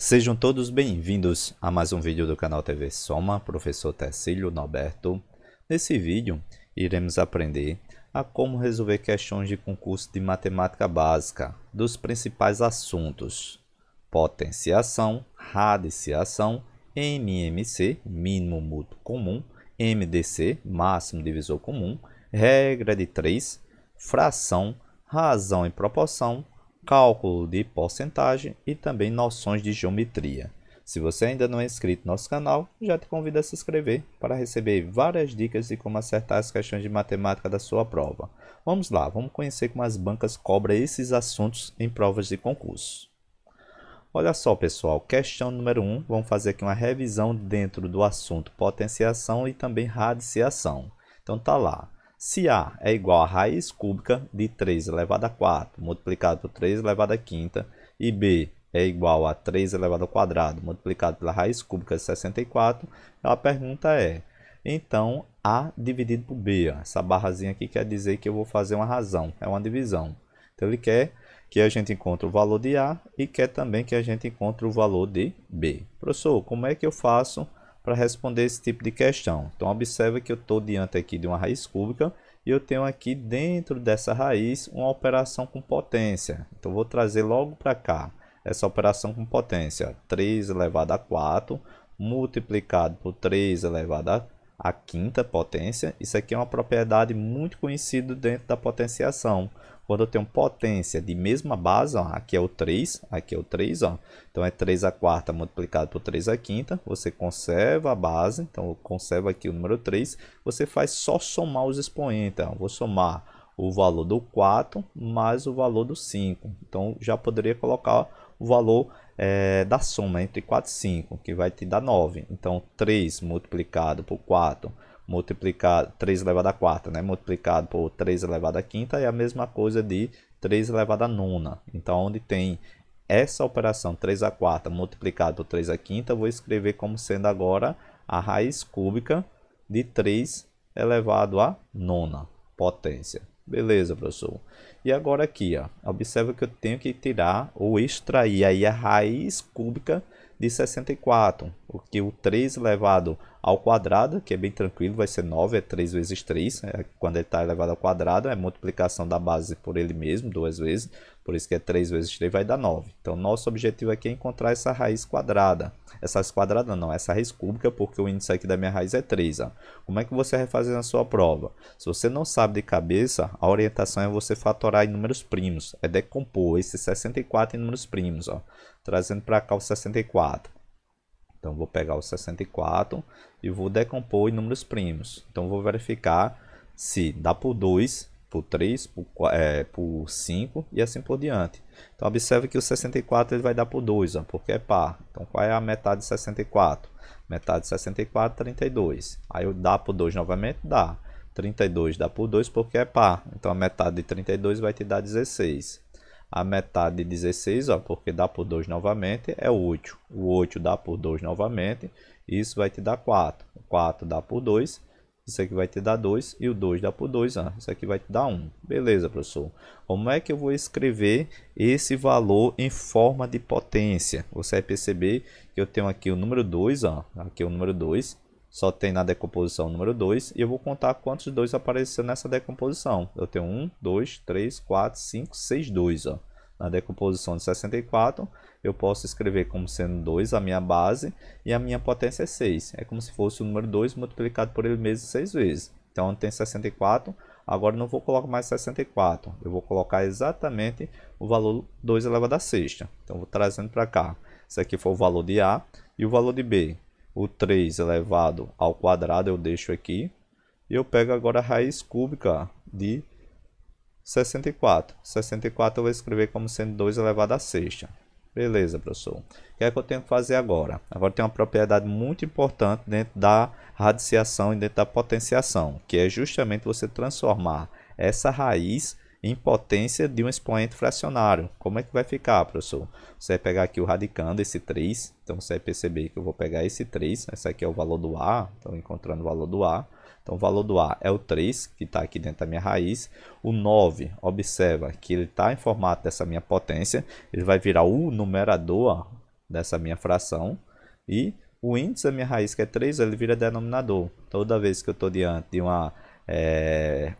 Sejam todos bem-vindos a mais um vídeo do canal TV Soma, professor Tercílio Norberto. Nesse vídeo, iremos aprender a como resolver questões de concurso de matemática básica dos principais assuntos: potenciação, radiciação, MMC, mínimo múltiplo comum, MDC, máximo divisor comum, regra de 3, fração, razão e proporção, cálculo de porcentagem e também noções de geometria. Se você ainda não é inscrito no nosso canal, já te convido a se inscrever para receber várias dicas de como acertar as questões de matemática da sua prova. Vamos lá, vamos conhecer como as bancas cobram esses assuntos em provas de concurso. Olha só, pessoal, questão número 1, vamos fazer aqui uma revisão dentro do assunto potenciação e também radiciação. Então tá lá. Se A é igual a raiz cúbica de 3 elevado a 4 multiplicado por 3 elevado a quinta e B é igual a 3 elevado ao quadrado multiplicado pela raiz cúbica de 64, a pergunta é, então A dividido por B, essa barrazinha aqui quer dizer que eu vou fazer uma razão, é uma divisão. Então ele quer que a gente encontre o valor de A e quer também que a gente encontre o valor de B. Professor, como é que eu faço para responder esse tipo de questão? Então observe que eu estou diante aqui de uma raiz cúbica e eu tenho aqui dentro dessa raiz uma operação com potência. Então vou trazer logo para cá essa operação com potência, 3 elevado a 4 multiplicado por 3 elevado à quinta potência. Isso aqui é uma propriedade muito conhecida dentro da potenciação. Quando eu tenho potência de mesma base, ó, aqui é o 3, aqui é o 3, ó, então é 3 a quarta multiplicado por 3 a quinta, você conserva a base, então conserva aqui o número 3, você faz só somar os expoentes, ó, vou somar o valor do 4 mais o valor do 5, então já poderia colocar o valor da soma entre 4 e 5, que vai te dar 9, então 3 multiplicado por 4 multiplicado 3 elevado a quarta, né? Multiplicado por 3 elevado a quinta é a mesma coisa de 3 elevado a nona. Então, onde tem essa operação 3 a quarta multiplicado por 3 a quinta, eu vou escrever como sendo agora a raiz cúbica de 3 elevado a nona potência. Beleza, professor? E agora aqui, ó, observa que eu tenho que tirar ou extrair aí a raiz cúbica de 64, porque o 3 elevado ao quadrado, que é bem tranquilo, vai ser 9, é 3 vezes 3, quando ele está elevado ao quadrado, é multiplicação da base por ele mesmo, duas vezes, por isso que é 3 vezes 3 vai dar 9. Então, nosso objetivo aqui é encontrar essa raiz quadrada. Essa raiz quadrada não, essa raiz cúbica, porque o índice aqui da minha raiz é 3. Ó. Como é que você vai fazer na sua prova? Se você não sabe de cabeça, a orientação é você fatorar em números primos, é decompor esse 64 em números primos, ó, trazendo para cá o 64. Então, vou pegar o 64 e vou decompor em números primos. Então, vou verificar se dá por 2, por 3, por 5 e assim por diante. Então, observe que o 64 ele vai dar por 2, ó, porque é par. Então, qual é a metade de 64? Metade de 64, 32. Aí, eu dá por 2 novamente? Dá. 32 dá por 2 porque é par. Então, a metade de 32 vai te dar 16. A metade de 16, ó, porque dá por 2 novamente, é 8. O 8 dá por 2 novamente, isso vai te dar 4. O 4 dá por 2, isso aqui vai te dar 2, e o 2 dá por 2, ó, isso aqui vai te dar 1. Beleza, professor. Como é que eu vou escrever esse valor em forma de potência? Você vai perceber que eu tenho aqui o número 2, ó, aqui é o número 2, só tem na decomposição o número 2, e eu vou contar quantos 2 apareceram nessa decomposição. Eu tenho 1, 2, 3, 4, 5, 6 2. Ó. Na decomposição de 64, eu posso escrever como sendo 2 a minha base, e a minha potência é 6. É como se fosse o número 2 multiplicado por ele mesmo 6 vezes. Então, onde tem 64, agora eu não vou colocar mais 64. Eu vou colocar exatamente o valor 2 elevado a sexta. Então, vou trazendo para cá. Esse aqui foi o valor de A e o valor de B. O 3 elevado ao quadrado eu deixo aqui. E eu pego agora a raiz cúbica de 64. 64 eu vou escrever como sendo 2 elevado a sexta. Beleza, professor. O que é que eu tenho que fazer agora? Agora tem uma propriedade muito importante dentro da radiciação e dentro da potenciação, que é justamente você transformar essa raiz em potência de um expoente fracionário. Como é que vai ficar, professor? Você vai pegar aqui o radicando, esse 3. Então, você vai perceber que eu vou pegar esse 3. Esse aqui é o valor do A. Então, encontrando o valor do A. Então, o valor do A é o 3, que está aqui dentro da minha raiz. O 9, observa que ele está em formato dessa minha potência. Ele vai virar o numerador dessa minha fração. E o índice da minha raiz, que é 3, ele vira denominador. Toda vez que eu estou diante de uma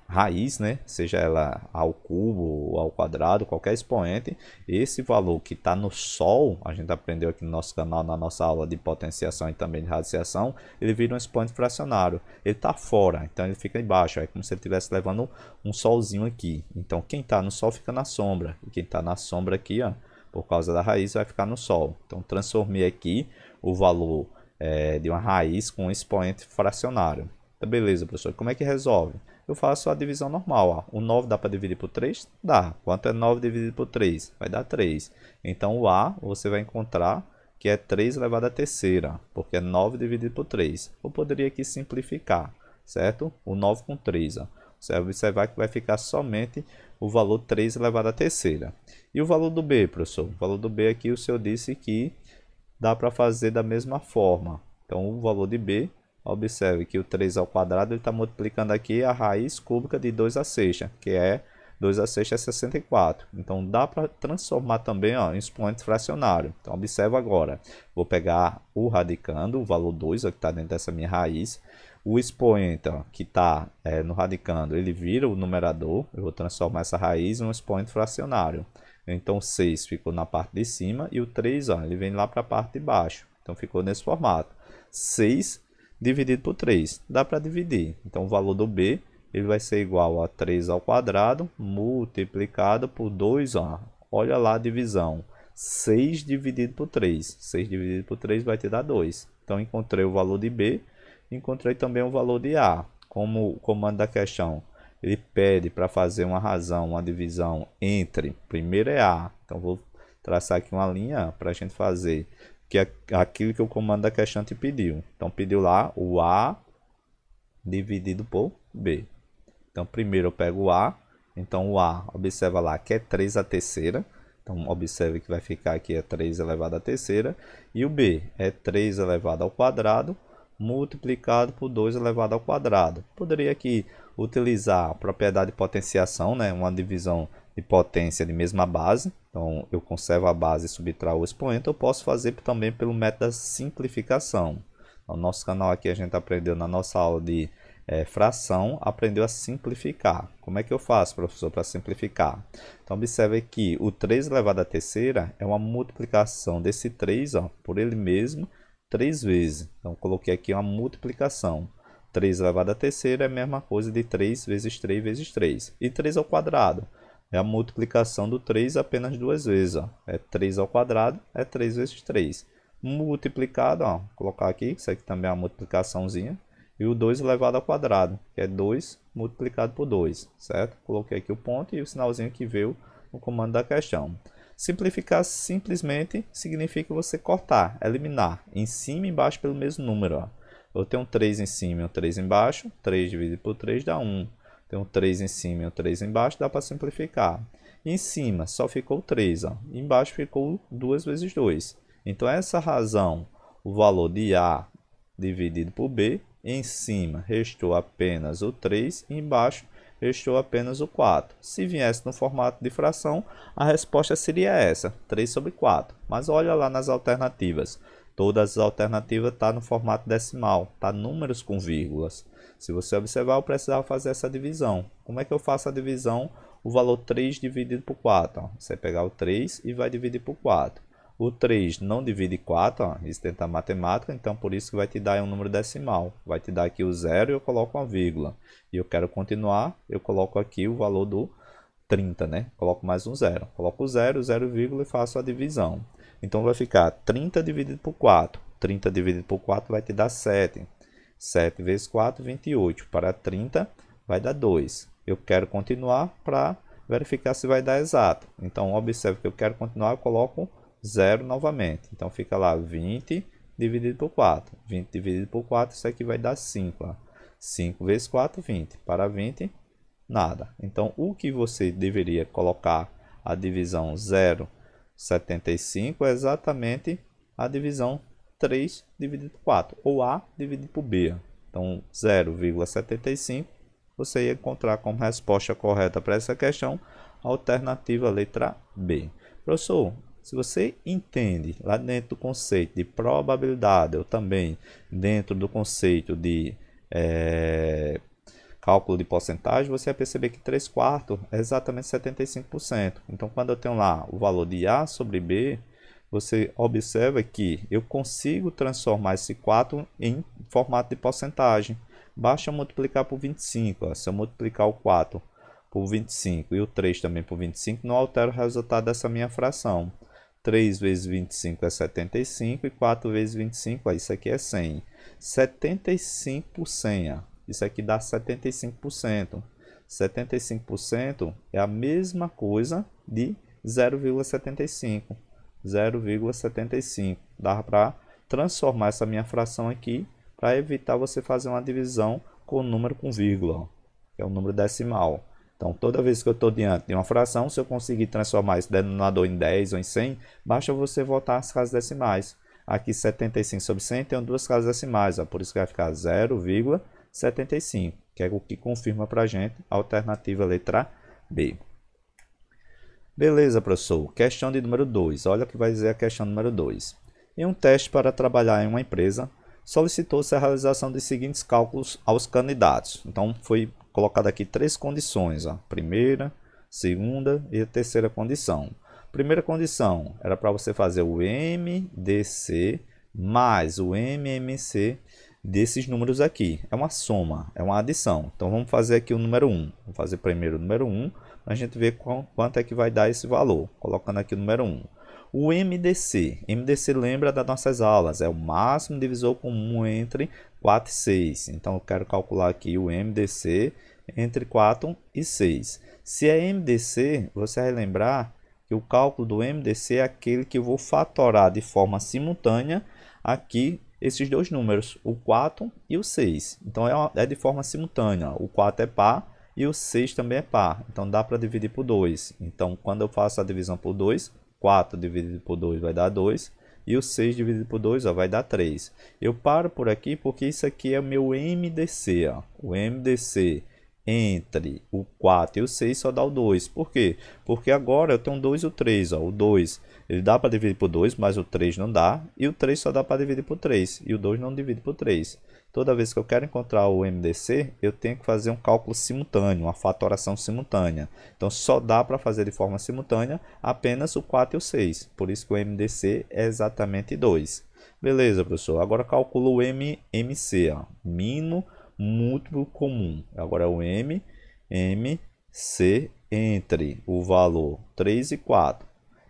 raiz, né, seja ela ao cubo ou ao quadrado, qualquer expoente, esse valor que está no sol, a gente aprendeu aqui no nosso canal, na nossa aula de potenciação e também de radiciação, ele vira um expoente fracionário. Ele está fora, então ele fica embaixo, é como se ele estivesse levando um solzinho aqui. Então quem está no sol fica na sombra, e quem está na sombra aqui, ó, por causa da raiz, vai ficar no sol. Então transformei aqui o valor de uma raiz com um expoente fracionário. Então, beleza, professor. Como é que resolve? Eu faço a divisão normal. Ó. O 9 dá para dividir por 3? Dá. Quanto é 9 dividido por 3? Vai dar 3. Então, o A você vai encontrar que é 3 elevado à terceira, porque é 9 dividido por 3. Eu poderia aqui simplificar, certo? O 9 com 3. Ó. Você vai observar que vai ficar somente o valor 3 elevado à terceira. E o valor do B, professor? O valor do B aqui, o senhor disse que dá para fazer da mesma forma. Então, o valor de B, observe que o 3 ao quadrado está multiplicando aqui a raiz cúbica de 2 à sexta, que é 2 à sexta é 64. Então, dá para transformar também ó, em expoente fracionário. Então, observe agora. Vou pegar o radicando, o valor 2, ó, que está dentro dessa minha raiz. O expoente ó, que está no radicando, ele vira o numerador. Eu vou transformar essa raiz em um expoente fracionário. Então, o 6 ficou na parte de cima e o 3 ó, ele vem lá para a parte de baixo. Então, ficou nesse formato. 6 dividido por 3. Dá para dividir. Então, o valor do B ele vai ser igual a 3 ao quadrado multiplicado por 2. Ó. Olha lá a divisão. 6 dividido por 3. 6 dividido por 3 vai te dar 2. Então, encontrei o valor de B. Encontrei também o valor de A. Como o comando da questão ele pede para fazer uma razão, uma divisão entre, primeiro é A. Então, vou traçar aqui uma linha para a gente fazer que é aquilo que o comando da questão te pediu. Então, pediu lá o A dividido por B. Então, primeiro eu pego o A. Então, o A, observa lá que é 3 à terceira. Então, observe que vai ficar aqui é 3 elevado à terceira. E o B é 3 elevado ao quadrado multiplicado por 2 elevado ao quadrado. Poderia aqui utilizar a propriedade de potenciação, né? Uma divisão de potência de mesma base. Então, eu conservo a base e subtraio o expoente. Eu posso fazer também pelo método da simplificação. No nosso canal aqui a gente aprendeu na nossa aula de fração, aprendeu a simplificar. Como é que eu faço, professor, para simplificar? Então, observe que o 3 elevado à terceira é uma multiplicação desse 3 ó, por ele mesmo 3 vezes. Então, coloquei aqui uma multiplicação. 3 elevado à terceira é a mesma coisa de 3 vezes 3 vezes 3. E 3 ao quadrado é a multiplicação do 3 apenas 2 vezes. Ó. É 3 ao quadrado, é 3 vezes 3. Multiplicado, ó, vou colocar aqui, isso aqui também é uma multiplicaçãozinha. E o 2 elevado ao quadrado, que é 2 multiplicado por 2, certo? Coloquei aqui o ponto e o sinalzinho que veio no comando da questão. Simplificar simplesmente significa você cortar, eliminar, em cima e embaixo pelo mesmo número. Ó. Eu tenho um 3 em cima e um 3 embaixo, 3 dividido por 3 dá 1. Tenho um 3 em cima e um 3 embaixo, dá para simplificar. Em cima só ficou 3, ó. Embaixo ficou 2 vezes 2. Então, essa razão, o valor de A dividido por B, em cima restou apenas o 3 e embaixo restou apenas o 4. Se viesse no formato de fração, a resposta seria essa, 3 sobre 4. Mas olha lá nas alternativas. Todas as alternativas estão no formato decimal, tá números com vírgulas. Se você observar, eu precisava fazer essa divisão. Como é que eu faço a divisão? O valor 3 dividido por 4. Ó. Você vai pegar o 3 e vai dividir por 4. O 3 não divide 4, ó, isso dentro da matemática, então por isso que vai te dar um número decimal. Vai te dar aqui o 0 e eu coloco uma vírgula. E eu quero continuar, eu coloco aqui o valor do 30, né? Coloco mais um 0. Coloco o 0, 0, e faço a divisão. Então vai ficar 30 dividido por 4. 30 dividido por 4 vai te dar 7. 7 vezes 4, 28. Para 30 vai dar 2. Eu quero continuar para verificar se vai dar exato. Então observe que eu quero continuar, eu coloco 0 novamente. Então fica lá 20 dividido por 4. 20 dividido por 4, isso aqui vai dar 5. Ó. 5 vezes 4, 20. Para 20, nada. Então o que você deveria colocar a divisão 0,75 é exatamente a divisão 3 dividido por 4. Ou A dividido por B. Então 0,75 você ia encontrar como resposta correta para essa questão a alternativa letra B. Professor, Se você entende lá dentro do conceito de probabilidade, ou também dentro do conceito de cálculo de porcentagem, você vai perceber que 3 quartos é exatamente 75%. Então, quando eu tenho lá o valor de A sobre B, você observa que eu consigo transformar esse 4 em formato de porcentagem. Basta multiplicar por 25. Ó. Se eu multiplicar o 4 por 25 e o 3 também por 25, não altera o resultado dessa minha fração. 3 vezes 25 é 75 e 4 vezes 25, ó, isso aqui é 100. 75 por 100, ó. Isso aqui dá 75%. 75% é a mesma coisa de 0,75. 0,75. Dá para transformar essa minha fração aqui para evitar você fazer uma divisão com o número com vírgula, que é o número decimal. Então, toda vez que eu estou diante de uma fração, se eu conseguir transformar esse denominador em 10 ou em 100, basta você voltar às casas decimais. Aqui 75 sobre 100 tem duas casas decimais, ó, por isso que vai ficar 0,75, que é o que confirma para a gente a alternativa letra B. Beleza, professor. Questão de número 2. Olha o que vai dizer a questão número 2. Em um teste para trabalhar em uma empresa, solicitou-se a realização dos seguintes cálculos aos candidatos. Então, foi colocado aqui 3 condições. Ó. Primeira, segunda e a terceira condição. Primeira condição era para você fazer o MDC mais o MMC desses números aqui. É uma soma, é uma adição. Então, vamos fazer aqui o número 1. Vamos fazer primeiro o número 1, para a gente ver quanto é que vai dar esse valor. Colocando aqui o número 1. O MDC. MDC lembra das nossas aulas. É o máximo divisor comum entre 4 e 6. Então, eu quero calcular aqui o MDC entre 4 e 6. Se é MDC, você vai lembrar que o cálculo do MDC é aquele que eu vou fatorar de forma simultânea aqui esses dois números, o 4 e o 6. Então, é de forma simultânea. O 4 é par e o 6 também é par. Então, dá para dividir por 2. Então, quando eu faço a divisão por 2, 4 dividido por 2 vai dar 2. E o 6 dividido por 2 ó, vai dar 3. Eu paro por aqui porque isso aqui é o meu MDC. Ó. O MDC entre o 4 e o 6 só dá o 2. Por quê? Porque agora eu tenho o 2 e o 3. Ó. O 2 ele dá para dividir por 2, mas o 3 não dá. E o 3 só dá para dividir por 3. E o 2 não divide por 3. Toda vez que eu quero encontrar o MDC, eu tenho que fazer um cálculo simultâneo, uma fatoração simultânea. Então, só dá para fazer de forma simultânea apenas o 4 e o 6. Por isso que o MDC é exatamente 2. Beleza, professor. Agora, calculo o MMC, ó. Mínimo múltiplo comum. Agora, o MMC entre o valor 3 e 4.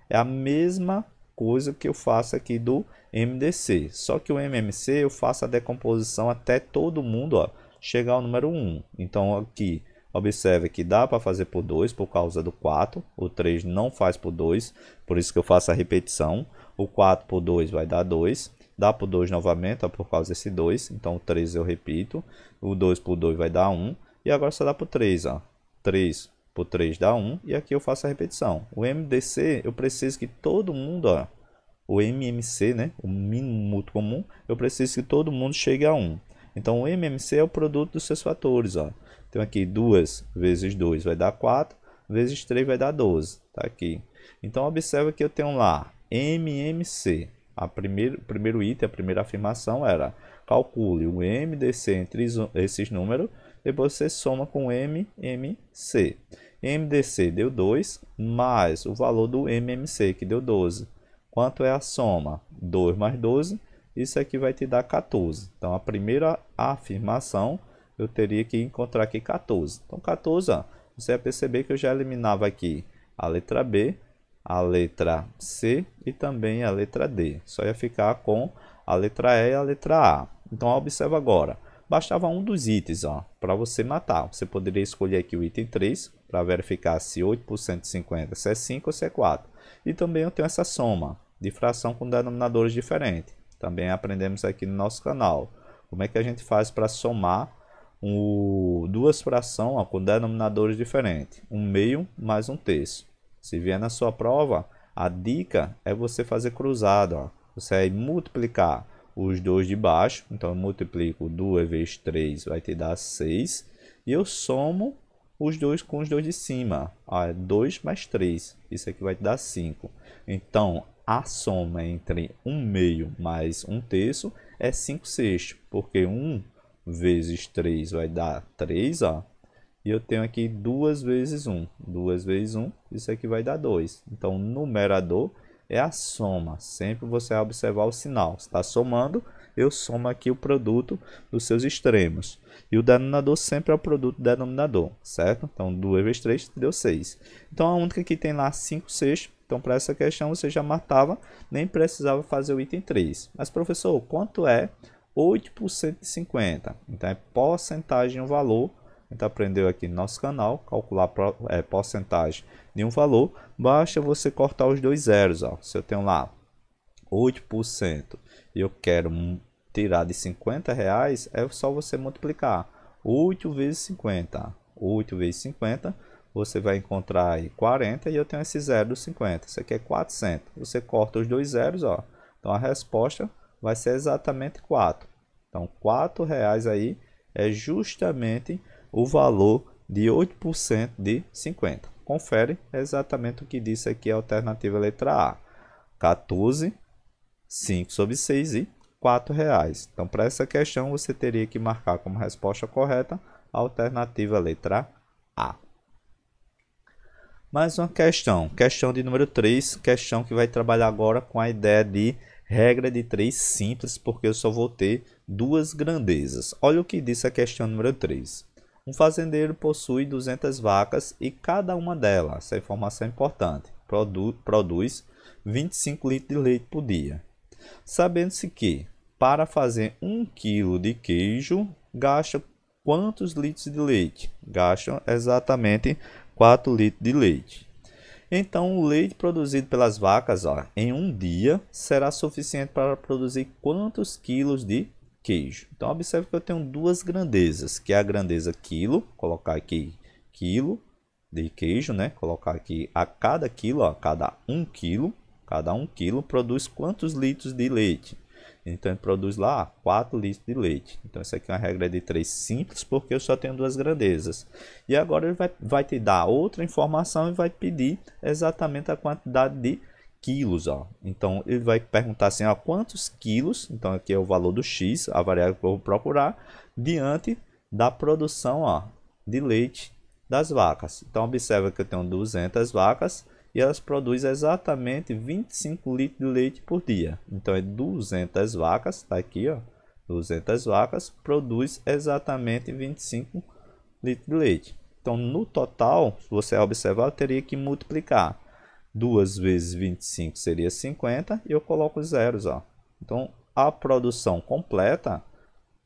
É a mesma coisa que eu faço aqui do MDC. Só que o MMC eu faço a decomposição até todo mundo ó, chegar ao número 1. Então aqui, observe que dá para fazer por 2 por causa do 4. O 3 não faz por 2, por isso que eu faço a repetição. O 4 por 2 vai dar 2. Dá por 2 novamente ó, por causa desse 2. Então o 3 eu repito. O 2 por 2 vai dar 1. E agora só dá por 3. Ó. 3 por 3 dá 1. E aqui eu faço a repetição. O MDC eu preciso que todo mundo... Ó, o MMC, né, o mínimo múltiplo comum, eu preciso que todo mundo chegue a 1. Então, o MMC é o produto dos seus fatores. Ó. Então, aqui 2 vezes 2 vai dar 4, vezes 3 vai dar 12. Tá aqui. Então, observa que eu tenho lá MMC. O primeiro item, a primeira afirmação era calcule o MDC entre esses números, depois você soma com MMC. MDC deu 2, mais o valor do MMC, que deu 12. Quanto é a soma? 2 mais 12, isso aqui vai te dar 14. Então, a primeira afirmação, eu teria que encontrar aqui 14. Então, 14, ó, você vai perceber que eu já eliminava aqui a letra B, a letra C e também a letra D. Só ia ficar com a letra E e a letra A. Então, observa agora. Bastava um dos itens para você matar. Você poderia escolher aqui o item 3 para verificar se 8 por 150 se é 5 ou se é 4. E também eu tenho essa soma de fração com denominadores diferentes. Também aprendemos aqui no nosso canal. Como é que a gente faz para somar duas frações com denominadores diferentes. 1/2 mais 1/3. Se vier na sua prova, a dica é você fazer cruzado. Ó. Você vai multiplicar os dois de baixo. Então, eu multiplico 2 vezes 3, vai te dar 6. E eu somo os dois com os dois de cima. 2 mais 3, isso aqui vai dar 5. Então, a soma entre 1 meio mais 1 terço é 5 sextos, porque 1 vezes 3 vai dar 3, ó. E eu tenho aqui 2 vezes 1. 2 vezes 1, isso aqui vai dar 2. Então, o numerador é a soma. Sempre você vai observar o sinal. Se está somando, eu somo aqui o produto dos seus extremos. E o denominador sempre é o produto do denominador, certo? Então, 2 vezes 3 deu 6. Então, a única que tem lá 5 sextos. Então, para essa questão, você já matava, nem precisava fazer o item 3. Mas, professor, quanto é 8 por 150? Então, é porcentagem, um valor. A gente aprendeu aqui no nosso canal, calcular porcentagem de um valor. Basta você cortar os dois zeros. Ó. Se eu tenho lá 8% e eu quero tirar de R$50, é só você multiplicar 8 vezes 50. 8 vezes 50, você vai encontrar aí 40 e eu tenho esse zero do 50. Isso aqui é 400. Você corta os dois zeros, ó. Então a resposta vai ser exatamente 4. Então R$4 aí é justamente o valor de 8% de 50. Confere exatamente o que disse aqui a alternativa letra A. 14, 5 sobre 6 e R$4. Então, para essa questão, você teria que marcar como resposta correta a alternativa letra A. Mais uma questão. Questão de número 3. Questão que vai trabalhar agora com a ideia de regra de 3 simples, porque eu só vou ter duas grandezas. Olha o que disse a questão número 3. Um fazendeiro possui 200 vacas e cada uma delas, essa informação é importante, produz 25 litros de leite por dia. Sabendo-se que, para fazer 1 kg de queijo, gasta quantos litros de leite? Gastam exatamente 4 litros de leite. Então, o leite produzido pelas vacas em um dia será suficiente para produzir quantos quilos de queijo? Então, observe que eu tenho duas grandezas, que é a grandeza quilo, colocar aqui quilo de queijo, né? Colocar aqui a cada quilo, cada 1 quilo produz quantos litros de leite? Então, ele produz lá 4 litros de leite. Então, isso aqui é uma regra de 3 simples, porque eu só tenho duas grandezas. E agora ele vai te dar outra informação e vai pedir exatamente a quantidade de quilos. Então, ele vai perguntar assim, quantos quilos, então aqui é o valor do X, a variável que eu vou procurar, diante da produção de leite das vacas. Então, observa que eu tenho 200 vacas, e elas produzem exatamente 25 litros de leite por dia. Então, é 200 vacas, está aqui, 200 vacas, produz exatamente 25 litros de leite. Então, no total, se você observar, eu teria que multiplicar. 2 vezes 25 seria 50, e eu coloco os zeros. Então, a produção completa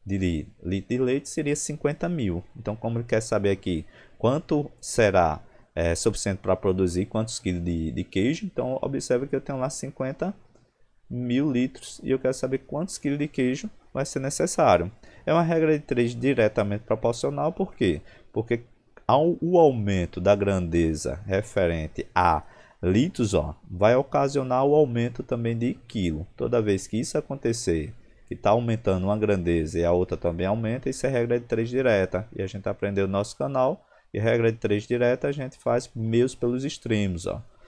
de litro de leite seria 50 mil. Então, como ele quer saber aqui quanto será suficiente para produzir quantos quilos de queijo, então observe que eu tenho lá 50 mil litros e eu quero saber quantos quilos de queijo vai ser necessário. É uma regra de 3 diretamente proporcional, por quê? Porque o aumento da grandeza referente a litros vai ocasionar o aumento também de quilo. Toda vez que isso acontecer, que está aumentando uma grandeza e a outra também aumenta, isso é regra de 3 direta. E a gente aprendeu no nosso canal. E regra de 3 direta a gente faz meios pelos extremos.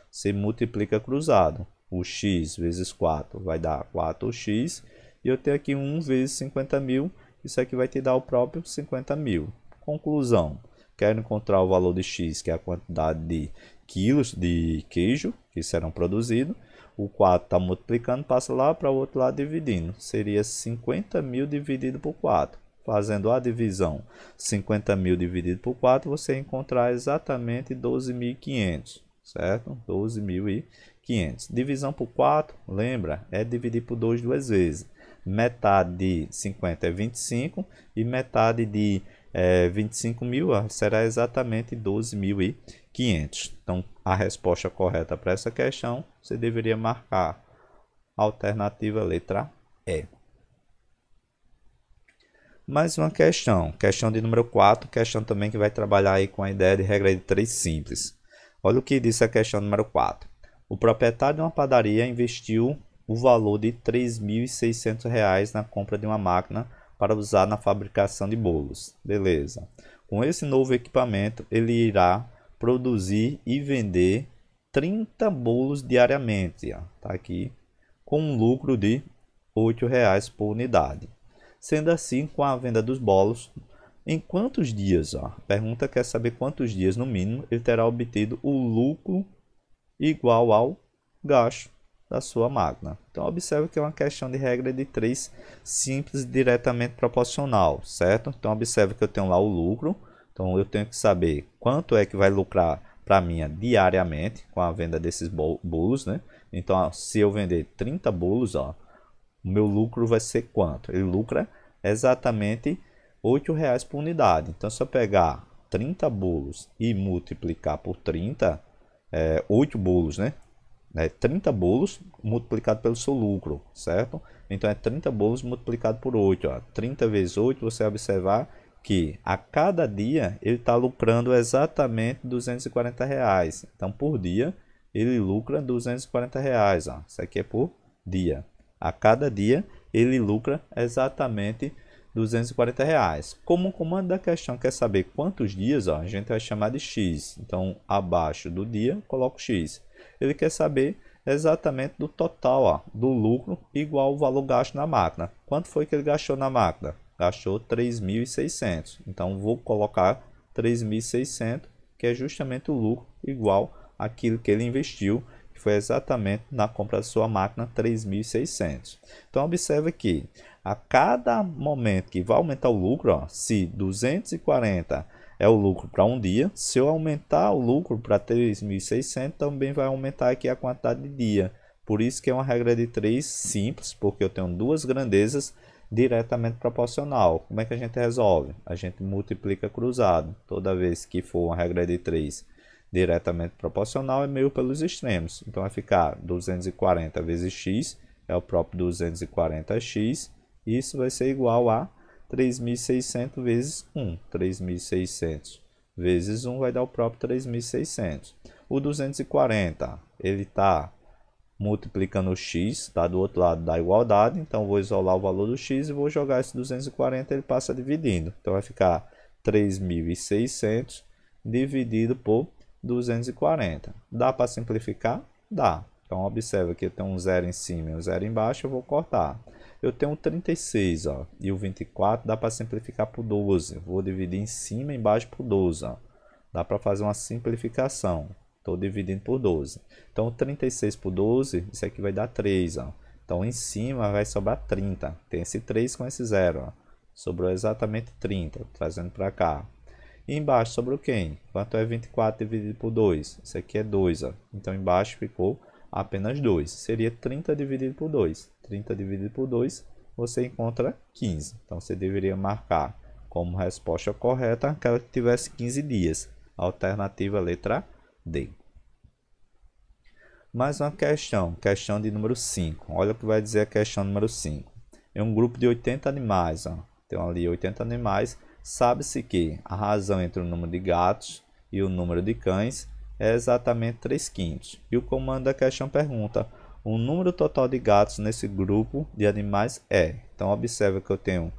Você multiplica cruzado. O x vezes 4 vai dar 4x. E eu tenho aqui 1 vezes 50 mil. Isso aqui vai te dar o próprio 50 mil. Conclusão. Quero encontrar o valor de x, que é a quantidade de quilos de queijo que serão produzidos. O 4 está multiplicando, passa lá para o outro lado dividindo. Seria 50 mil dividido por 4. Fazendo a divisão 50 mil dividido por 4, você encontrar exatamente 12.500, certo? 12.500. Divisão por 4, lembra? É dividir por 2 duas vezes. Metade de 50 é 25 e metade de 25 mil será exatamente 12.500. Então, a resposta correta para essa questão, você deveria marcar a alternativa letra E. Mais uma questão de número 4, questão também que vai trabalhar aí com a ideia de regra de 3 simples. Olha o que disse a questão número 4. O proprietário de uma padaria investiu o valor de R$ 3.600 na compra de uma máquina para usar na fabricação de bolos. Beleza. Com esse novo equipamento, ele irá produzir e vender 30 bolos diariamente, ó, tá aqui, com um lucro de R$ 8,00 por unidade. Sendo assim, com a venda dos bolos, em quantos dias? Ó, a pergunta quer saber quantos dias, no mínimo, ele terá obtido o lucro igual ao gasto da sua máquina. Então, observe que é uma questão de regra de 3 simples e diretamente proporcional, certo? Então, observe que eu tenho lá o lucro. Então, eu tenho que saber quanto é que vai lucrar para mim diariamente com a venda desses bolos, né? Então, ó, se eu vender 30 bolos, ó, o meu lucro vai ser quanto? Ele lucra exatamente R$ 8,00 por unidade. Então, se eu pegar 30 bolos e multiplicar por 30, 8 bolos, né? 30 bolos multiplicado pelo seu lucro, certo? Então, é 30 bolos multiplicado por 8. Ó. 30 vezes 8, você vai observar que a cada dia ele está lucrando exatamente R$ 240,00. Então, por dia, ele lucra R$ 240,00. Ó. Isso aqui é por dia. A cada dia, ele lucra exatamente R$ 240,00. Como o comando da questão quer saber quantos dias, ó, a gente vai chamar de x. Então, abaixo do dia, coloco x. Ele quer saber exatamente do total, ó, do lucro igual ao valor gasto na máquina. Quanto foi que ele gastou na máquina? Gastou 3.600. Então, vou colocar 3.600, que é justamente o lucro igual àquilo que ele investiu, que foi exatamente na compra da sua máquina, 3.600. Então, observe que a cada momento que vai aumentar o lucro, ó, se 240 é o lucro para um dia, se eu aumentar o lucro para 3.600, também vai aumentar aqui a quantidade de dia. Por isso que é uma regra de 3 simples, porque eu tenho duas grandezas diretamente proporcional. Como é que a gente resolve? A gente multiplica cruzado. Toda vez que for uma regra de 3 diretamente proporcional, é meio pelos extremos. Então vai ficar 240 vezes x, é o próprio 240x. Isso vai ser igual a 3.600 vezes 1. 3.600 vezes 1 vai dar o próprio 3.600. O 240, ele está multiplicando o x, está do outro lado da igualdade. Então, vou isolar o valor do x e vou jogar esse 240, ele passa dividindo. Então, vai ficar 3.600 dividido por 240. Dá para simplificar? Dá. Então, observa que eu tenho um zero em cima e um zero embaixo, eu vou cortar. Eu tenho 36, ó, e o 24 dá para simplificar por 12. Vou dividir em cima e embaixo por 12. Ó. Dá para fazer uma simplificação. Estou dividindo por 12. Então, 36 por 12, isso aqui vai dar 3. Ó. Então, em cima vai sobrar 30. Tem esse 3 com esse 0. Ó. Sobrou exatamente 30, trazendo para cá. E embaixo sobrou quem? Quanto é 24 dividido por 2? Isso aqui é 2. Ó. Então, embaixo ficou apenas 2. Seria 30 dividido por 2. 30 dividido por 2, você encontra 15. Então, você deveria marcar como resposta correta aquela que tivesse 15 dias. Alternativa letra D. Mais uma questão de número 5. Olha o que vai dizer a questão número 5. Em um grupo de 80 animais, ó, tem ali 80 animais, sabe-se que a razão entre o número de gatos e o número de cães é exatamente 3/5. E o comando da questão pergunta: o número total de gatos nesse grupo de animais é. Então, observa que eu tenho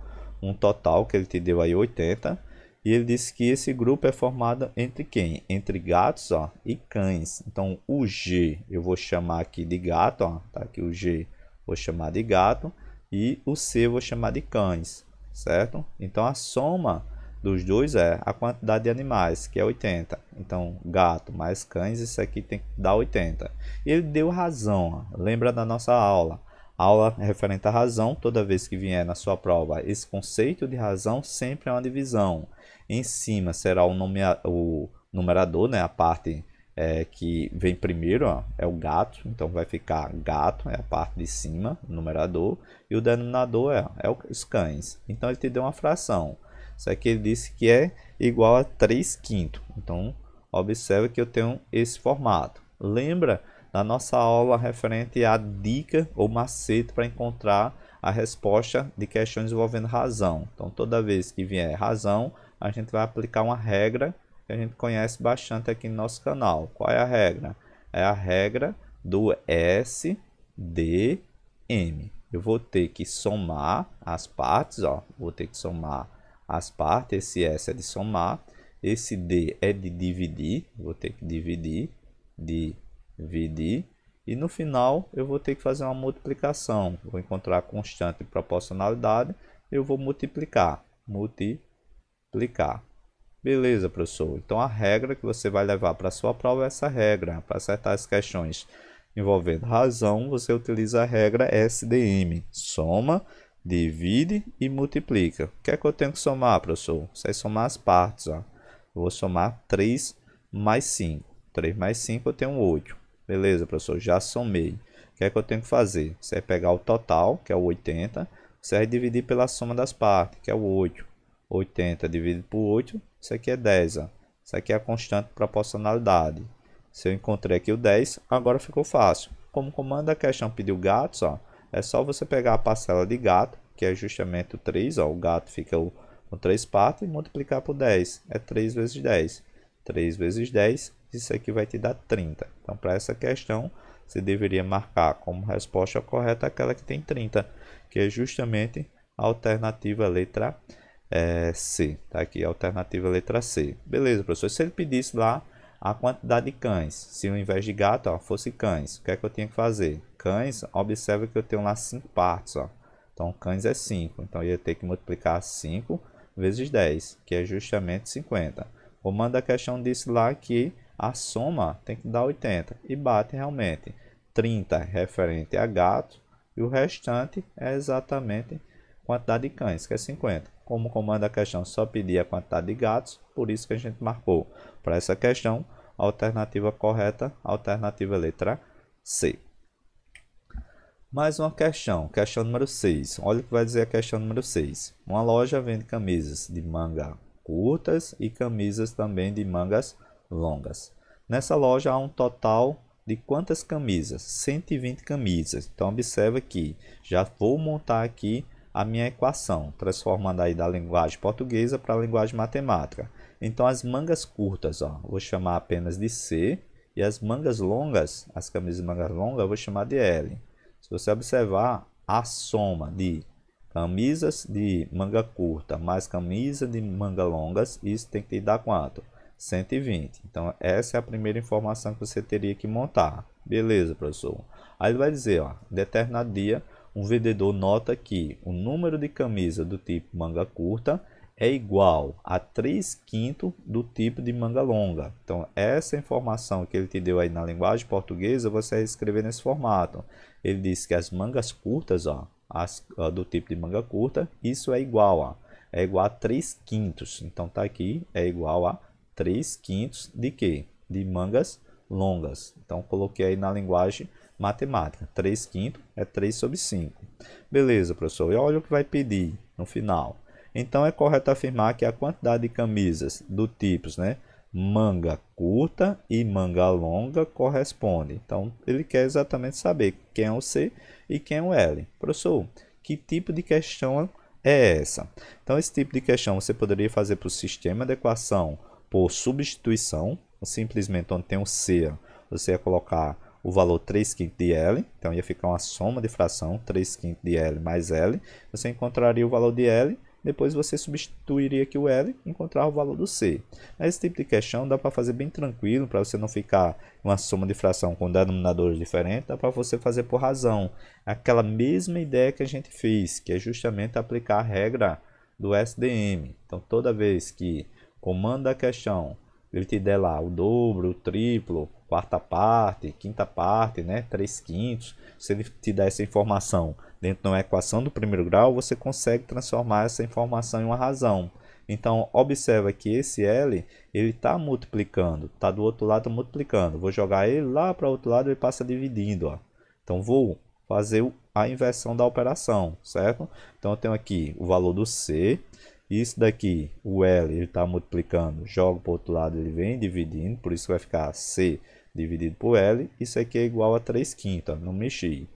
um total que ele te deu aí 80. E ele disse que esse grupo é formado entre quem? Entre gatos, ó, e cães. Então, o G eu vou chamar aqui de gato. Ó, tá aqui o G, vou chamar de gato. E o C eu vou chamar de cães, certo? Então, a soma dos dois é a quantidade de animais, que é 80. Então, gato mais cães, isso aqui tem que dar 80. E ele deu razão, ó. Lembra da nossa aula? Aula referente à razão, toda vez que vier na sua prova, esse conceito de razão sempre é uma divisão. Em cima será o numerador, né? A parte que vem primeiro, ó, é o gato, então vai ficar gato, é a parte de cima, o numerador, e o denominador é os cães. Então, ele te deu uma fração. Isso aqui ele disse que é igual a 3/5. Então, observe que eu tenho esse formato. Lembra da nossa aula referente à dica ou macete para encontrar a resposta de questões envolvendo razão. Então, toda vez que vier razão, a gente vai aplicar uma regra que a gente conhece bastante aqui no nosso canal. Qual é a regra? É a regra do SDM. Eu vou ter que somar as partes, ó, vou ter que somar as partes, esse S é de somar, esse D é de dividir, vou ter que dividir, e no final eu vou ter que fazer uma multiplicação, vou encontrar a constante de proporcionalidade, eu vou multiplicar. Beleza, professor. Então a regra que você vai levar para a sua prova é essa regra. Para acertar as questões envolvendo razão, você utiliza a regra SDM. Soma, divide e multiplica. O que é que eu tenho que somar, professor? Você vai somar as partes. Ó. Eu vou somar 3 mais 5. 3 mais 5 eu tenho 8. Beleza, professor. Já somei. O que é que eu tenho que fazer? Você vai pegar o total, que é o 80. Você vai dividir pela soma das partes, que é o 8. 80 dividido por 8, isso aqui é 10. Ó. Isso aqui é a constante de proporcionalidade. Se eu encontrei aqui o 10, agora ficou fácil. Como o comando da questão pediu gatos, ó, é só você pegar a parcela de gato, que é justamente o 3. Ó, o gato fica com 3 partes, e multiplicar por 10. É 3 vezes 10. 3 vezes 10, isso aqui vai te dar 30. Então, para essa questão, você deveria marcar como resposta correta aquela que tem 30, que é justamente a alternativa letra C. Tá aqui a alternativa letra C. Beleza, professor. Se ele pedisse lá a quantidade de cães, se ao invés de gato ó, fosse cães, o que é que eu tinha que fazer? Cães, observa que eu tenho lá 5 partes. Ó. Então, cães é 5. Então, eu ia ter que multiplicar 5 vezes 10, que é justamente 50. O comando da questão disse lá que a soma tem que dar 80. E bate realmente. 30 é referente a gato e o restante é exatamente quantidade de cães, que é 50. Como o comando da questão só pedia a quantidade de gatos, por isso que a gente marcou para essa questão a alternativa correta, a alternativa letra C. Mais uma questão número 6. Olha o que vai dizer a questão número 6. Uma loja vende camisas de manga curtas e camisas também de mangas longas. Nessa loja há um total de quantas camisas? 120 camisas. Então observa que já vou montar aqui a minha equação, transformando aí da linguagem portuguesa para a linguagem matemática. Então as mangas curtas, ó, vou chamar apenas de C, e as mangas longas, as camisas de mangas longas, eu vou chamar de L. Se você observar a soma de camisas de manga curta mais camisa de manga longas, isso tem que dar quanto? 120. Então essa é a primeira informação que você teria que montar. Beleza, professor? Aí ele vai dizer, ó, em determinado dia, um vendedor nota que o número de camisas do tipo manga curta é igual a 3/5 do tipo de manga longa. Então, essa informação que ele te deu aí na linguagem portuguesa, você vai escrever nesse formato. Ele diz que as mangas curtas, ó, do tipo de manga curta, isso é igual a 3/5. Então, tá aqui, é igual a 3/5 de quê? De mangas longas. Então, coloquei aí na linguagem matemática. 3/5 é 3 sobre 5. Beleza, professor. E olha o que vai pedir no final. Então, é correto afirmar que a quantidade de camisas do tipos, né, manga curta e manga longa corresponde. Então, ele quer exatamente saber quem é o C e quem é o L. Professor, que tipo de questão é essa? Então, esse tipo de questão você poderia fazer para o sistema de equação por substituição, simplesmente onde tem um C, você ia colocar o valor 3/5 de L, então ia ficar uma soma de fração, 3/5 de L mais L, você encontraria o valor de L, depois você substituiria aqui o L e encontrar o valor do C. Esse tipo de questão dá para fazer bem tranquilo, para você não ficar uma soma de fração com denominadores diferentes, dá para você fazer por razão. Aquela mesma ideia que a gente fez, que é justamente aplicar a regra do SDM. Então, toda vez que o comando da questão ele te der lá o dobro, o triplo, quarta parte, quinta parte, né, 3/5, se ele te der essa informação dentro de uma equação do primeiro grau, você consegue transformar essa informação em uma razão. Então, observa que esse L, ele está multiplicando, está do outro lado multiplicando. Vou jogar ele lá para o outro lado e ele passa dividindo. Ó. Então, vou fazer a inversão da operação, certo? Então, eu tenho aqui o valor do C. Isso daqui, o L, ele está multiplicando, jogo para o outro lado, ele vem dividindo, por isso vai ficar C dividido por L. Isso aqui é igual a 3/5, não mexi.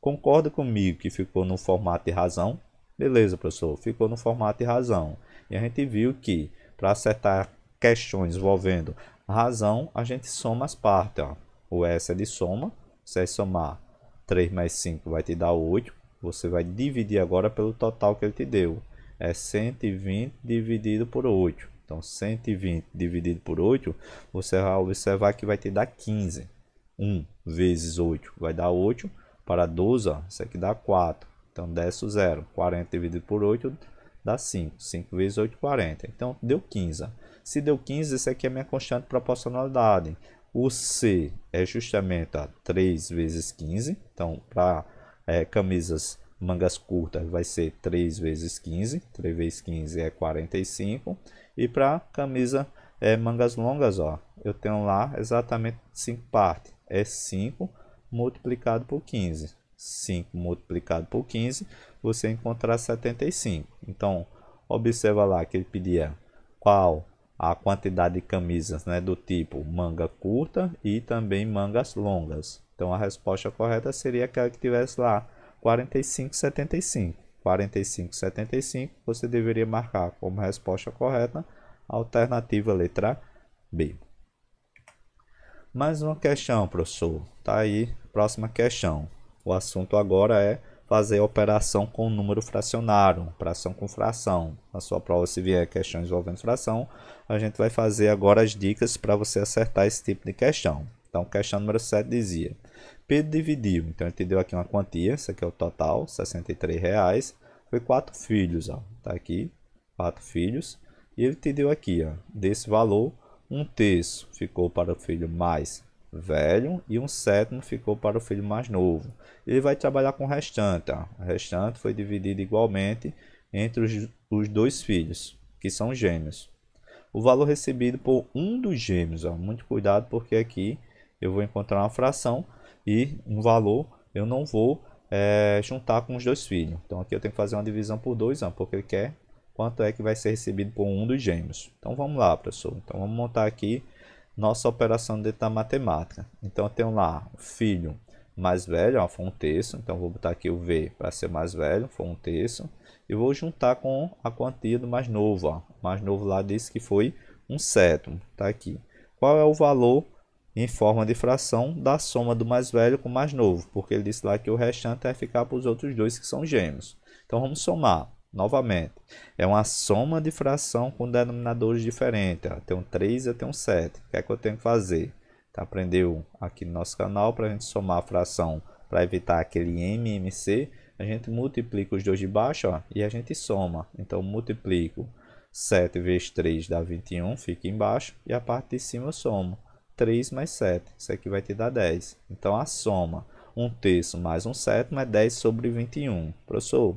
Concorda comigo que ficou no formato de razão? Beleza, professor, ficou no formato de razão. E a gente viu que para acertar questões envolvendo razão, a gente soma as partes. Ó. O S é de soma, você vai somar 3 mais 5 vai te dar 8. Você vai dividir agora pelo total que ele te deu. é 120 dividido por 8. Então, 120 dividido por 8, você vai observar que vai te dar 15. 1 vezes 8 vai dar 8. Para 12, ó, isso aqui dá 4. Então, desce o 0. 40 dividido por 8 dá 5. 5 vezes 8, 40. Então, deu 15. Se deu 15, isso aqui é minha constante de proporcionalidade. O C é justamente 3 vezes 15. Então, para camisas mangas curtas vai ser 3 vezes 15. 3 vezes 15 é 45. E para camisa mangas longas, ó, eu tenho lá exatamente 5 partes. É 5 multiplicado por 15. 5 multiplicado por 15, você encontrar 75. Então, observa lá que ele pedia qual a quantidade de camisas, né, do tipo manga curta e também mangas longas. Então, a resposta correta seria aquela que tivesse lá 45,75. 45,75 você deveria marcar como resposta correta a alternativa letra B. Mais uma questão, professor. Tá aí, próxima questão. O assunto agora é fazer operação com número fracionário, operação com fração. Na sua prova, se vier questões envolvendo fração, a gente vai fazer agora as dicas para você acertar esse tipo de questão. Então, questão número 7 dizia: Pedro dividiu, então ele te deu aqui uma quantia, isso aqui é o total, R$ 63,00, foi 4 filhos, ó, tá aqui, 4 filhos, e ele te deu aqui, ó, desse valor, 1/3 ficou para o filho mais velho e 1/7 ficou para o filho mais novo. Ele vai trabalhar com o restante, ó. O restante foi dividido igualmente entre os dois filhos, que são gêmeos. O valor recebido por um dos gêmeos, ó. Muito cuidado, porque aqui eu vou encontrar uma fração e um valor eu não vou juntar com os dois filhos. Então aqui eu tenho que fazer uma divisão por 2, ó, porque ele quer quanto é que vai ser recebido por um dos gêmeos. Então vamos lá, professor. Então vamos montar aqui nossa operação dentro da matemática. Então eu tenho lá filho mais velho, ó, foi 1/3. Então vou botar aqui o V para ser mais velho, foi 1/3. E vou juntar com a quantia do mais novo. Ó. O mais novo lá disse que foi 1/7. Tá aqui. Qual é o valor em forma de fração da soma do mais velho com o mais novo? Porque ele disse lá que o restante vai ficar para os outros dois que são gêmeos. Então vamos somar. Novamente, é uma soma de fração com denominadores diferentes. Eu tenho 3 e eu tenho 7. O que é que eu tenho que fazer? Tá, aprendeu aqui no nosso canal, para a gente somar a fração, para evitar aquele MMC, a gente multiplica os dois de baixo, ó, e a gente soma. Então, multiplico 7 vezes 3 dá 21, fica embaixo, e a parte de cima eu somo. 3 mais 7, isso aqui vai te dar 10. Então, a soma 1/3 mais 1/7 é 10 sobre 21. Professor,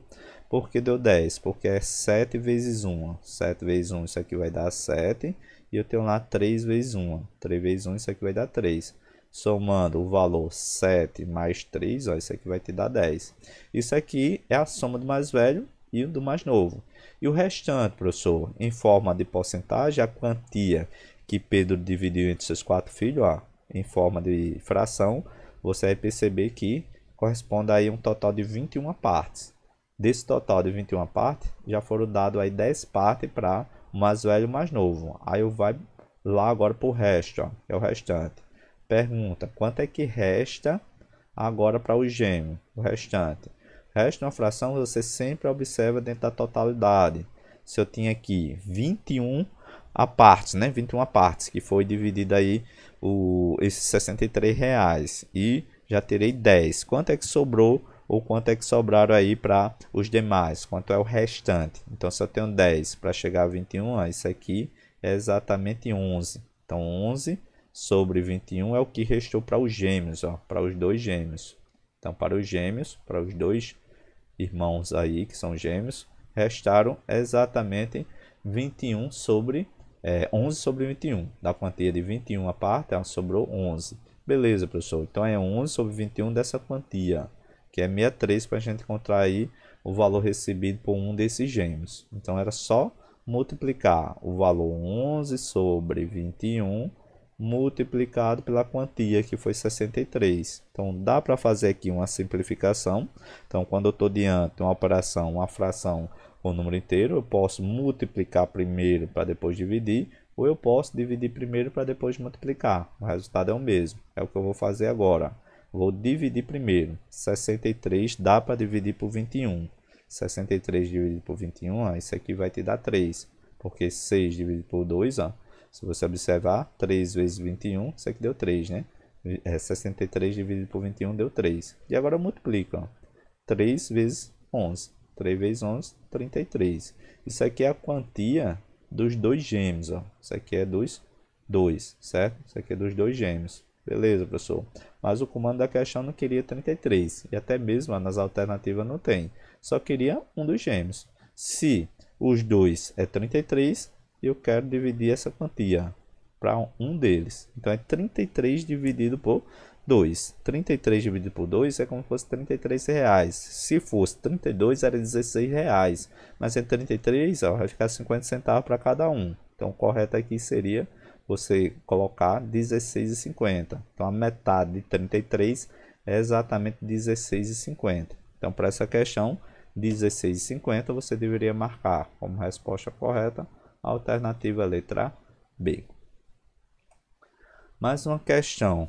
por que deu 10? Porque é 7 vezes 1. 7 vezes 1, isso aqui vai dar 7. E eu tenho lá 3 vezes 1. 3 vezes 1, isso aqui vai dar 3. Somando o valor 7 mais 3, ó, isso aqui vai te dar 10. Isso aqui é a soma do mais velho e do mais novo. E o restante, professor, em forma de porcentagem, a quantia que Pedro dividiu entre seus 4 filhos, ó, em forma de fração, você vai perceber que corresponde a um total de 21 partes. Desse total de 21 partes, já foram dados aí 10 partes para o mais velho e o mais novo. Aí eu vou lá agora para o resto, ó, que é o restante. Pergunta, quanto é que resta agora para o gêmeo, o restante? Resta uma fração, você sempre observa dentro da totalidade. Se eu tinha aqui 21 partes, né? 21 partes, que foi dividido aí esses R$63 e já terei 10. Quanto é que sobrou? Ou quanto é que sobraram aí para os demais? Quanto é o restante? Então, se eu tenho 10 para chegar a 21, isso aqui é exatamente 11. Então, 11 sobre 21 é o que restou para os gêmeos, ó, para os dois gêmeos. Então, para os gêmeos, para os dois irmãos aí que são gêmeos, restaram exatamente 21 sobre 11 sobre 21. Da quantia de 21 a parte, sobrou 11. Beleza, professor. Então, é 11 sobre 21 dessa quantia, que é 63, para a gente encontrar aí o valor recebido por um desses gêmeos. Então, era só multiplicar o valor 11 sobre 21 multiplicado pela quantia, que foi 63. Então, dá para fazer aqui uma simplificação. Então, quando eu estou diante de uma operação, uma fração com número inteiro, eu posso multiplicar primeiro para depois dividir, ou eu posso dividir primeiro para depois multiplicar. O resultado é o mesmo. É o que eu vou fazer agora. Vou dividir primeiro. 63 dá para dividir por 21. 63 dividido por 21, ó, isso aqui vai te dar 3. Porque 6 dividido por 2, ó, se você observar, 3 vezes 21, isso aqui deu 3, né? 63 dividido por 21 deu 3. E agora multiplica, ó. 3 vezes 11. 3 vezes 11, 33. Isso aqui é a quantia dos dois gêmeos, ó. Isso aqui é dos 2, certo? Isso aqui é dos dois gêmeos. Beleza, professor. Mas o comando da questão não queria 33. E até mesmo nas alternativas não tem. Só queria um dos gêmeos. Se os dois é 33, eu quero dividir essa quantia para um deles. Então é 33 dividido por 2. 33 dividido por 2 é como se fosse 33 reais. Se fosse 32, era 16 reais. Mas é 33, ó, vai ficar 50 centavos para cada um. Então o correto aqui seria você colocar 16,50. Então a metade de 33 é exatamente 16,50. Então para essa questão, 16,50 você deveria marcar como resposta correta a alternativa letra B. Mais uma questão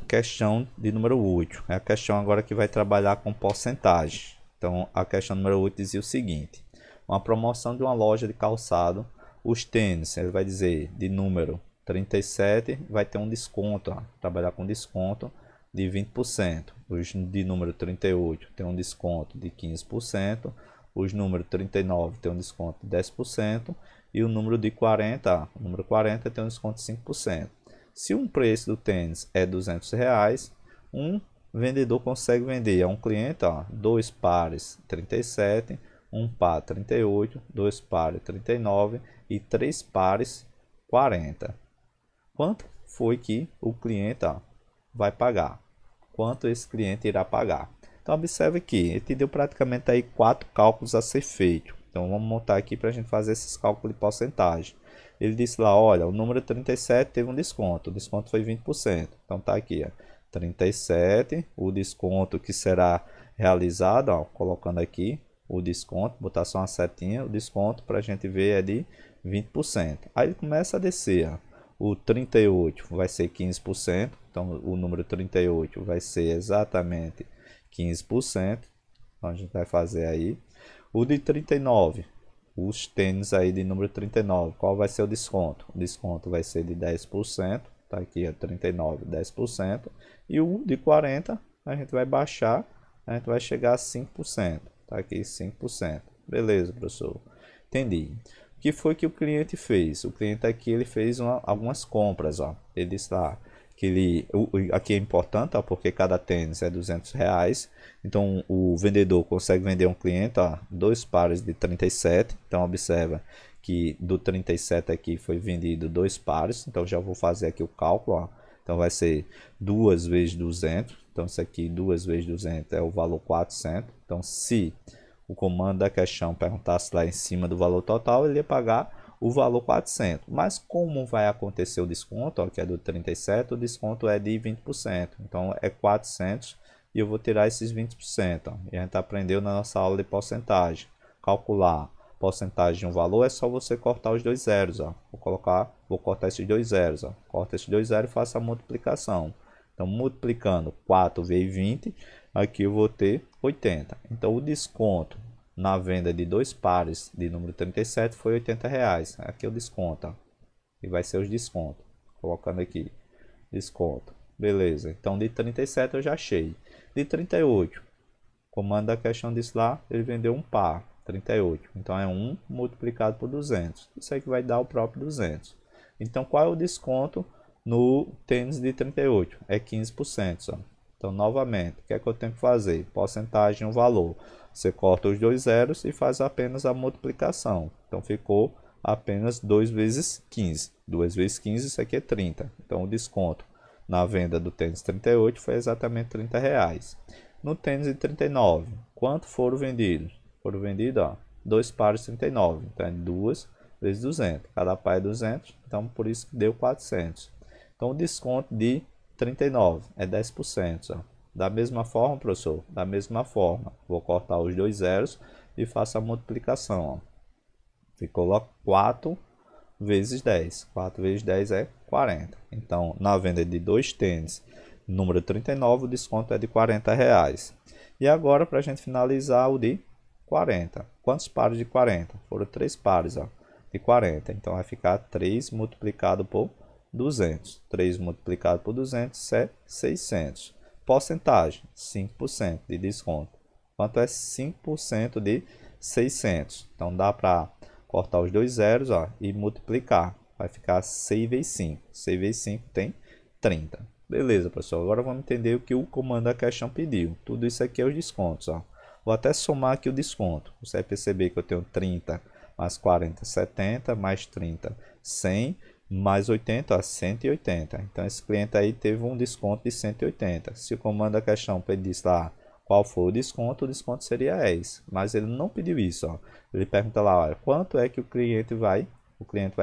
de número 8. É a questão agora que vai trabalhar com porcentagem. Então, a questão número 8 dizia o seguinte: uma promoção de uma loja de calçado, os tênis, ele vai dizer, de número 37, vai ter um desconto, ó, trabalhar com desconto de 20%. Os de número 38 tem um desconto de 15%. Os número 39 tem um desconto de 10%. E o número de 40, o número 40 tem um desconto de 5%. Se um preço do tênis é R$200, um vendedor consegue vender a um cliente, ó, 2 pares 37, 1 par 38, 2 pares 39 e 3 pares 40. Quanto foi que o cliente, ó, vai pagar? Quanto esse cliente irá pagar? Então observe que ele te deu praticamente aí 4 cálculos a ser feito. Então vamos montar aqui para a gente fazer esses cálculos de porcentagem. Ele disse lá, olha, o número 37 teve um desconto, o desconto foi 20%. Então tá aqui, ó, 37, o desconto que será realizado, ó, colocando aqui o desconto, botar só uma setinha, o desconto para a gente ver é de 20%. Aí ele começa a descer, ó. O 38 vai ser 15%, então o número 38 vai ser exatamente 15%. Então a gente vai fazer aí. O de 39, os tênis aí de número 39, qual vai ser o desconto? O desconto vai ser de 10%, tá aqui, ó, 39, 10%. E o de 40, a gente vai baixar, a gente vai chegar a 5%, tá aqui, 5%. Beleza, professor, entendi. O que foi que o cliente fez? O cliente aqui ele fez algumas compras, ó. Ele disse lá que aqui é importante, ó, porque cada tênis é R$200. Então o vendedor consegue vender a um cliente, ó, 2 pares de 37. Então observa que do 37 aqui foi vendido 2 pares. Então já vou fazer aqui o cálculo, ó. Então vai ser 2 vezes 200. Então isso aqui 2 vezes 200 é o valor 400. Então se o comando da questão perguntasse lá em cima do valor total, ele ia pagar o valor 400. Mas como vai acontecer o desconto, ó, que é do 37, o desconto é de 20%. Então é 400 e eu vou tirar esses 20%. Ó. E a gente aprendeu na nossa aula de porcentagem. Calcular porcentagem de um valor é só você cortar os dois zeros. Ó. Vou cortar esses dois zeros. Ó. Corta esses dois zeros e faça a multiplicação. Então multiplicando 4 vezes 20, aqui eu vou ter 80. Então o desconto na venda de 2 pares de número 37 foi R$80. Aqui é o desconto, ó. E vai ser os descontos. Colocando aqui, desconto. Beleza, então de 37 eu já achei. De 38, comando da questão disse lá, ele vendeu um par, 38. Então é 1 multiplicado por 200. Isso aí que vai dar o próprio 200. Então qual é o desconto no tênis de 38? É 15%. Só. Então novamente, o que é que eu tenho que fazer? Porcentagem, um valor. Você corta os dois zeros e faz apenas a multiplicação. Então ficou apenas 2 vezes 15. 2 vezes 15, isso aqui é 30. Então o desconto na venda do tênis 38 foi exatamente R$30. No tênis de 39, quanto foram vendidos? Foram vendidos, ó, 2 pares de 39. Então é 2 vezes 200. Cada par é 200, então por isso que deu 400. Então o desconto de 39 é 10%. Ó. Da mesma forma, professor, da mesma forma, vou cortar os dois zeros e faço a multiplicação. Ó. Ficou lá 4 vezes 10. 4 vezes 10 é 40. Então, na venda de 2 tênis, número 39, o desconto é de R$40. E agora, para a gente finalizar, o de 40. Quantos pares de 40? Foram 3 pares, ó, de 40. Então vai ficar 3 multiplicado por 200. 3 multiplicado por 200 é 600. Porcentagem, 5% de desconto. Quanto é 5% de 600? Então dá para cortar os dois zeros, ó, e multiplicar. Vai ficar 6 vezes 5. 6 vezes 5 tem 30. Beleza, pessoal. Agora vamos entender o que o comando da questão pediu. Tudo isso aqui é os descontos, ó. Vou até somar aqui o desconto. Você vai perceber que eu tenho 30 mais 40, 70, mais 30, 100, mais 80, ó, 180. Então esse cliente aí teve um desconto de 180. Se o comando da questão pedisse lá qual foi o desconto seria 10. Mas ele não pediu isso, ó. Ele pergunta lá, olha, quanto é que o cliente vai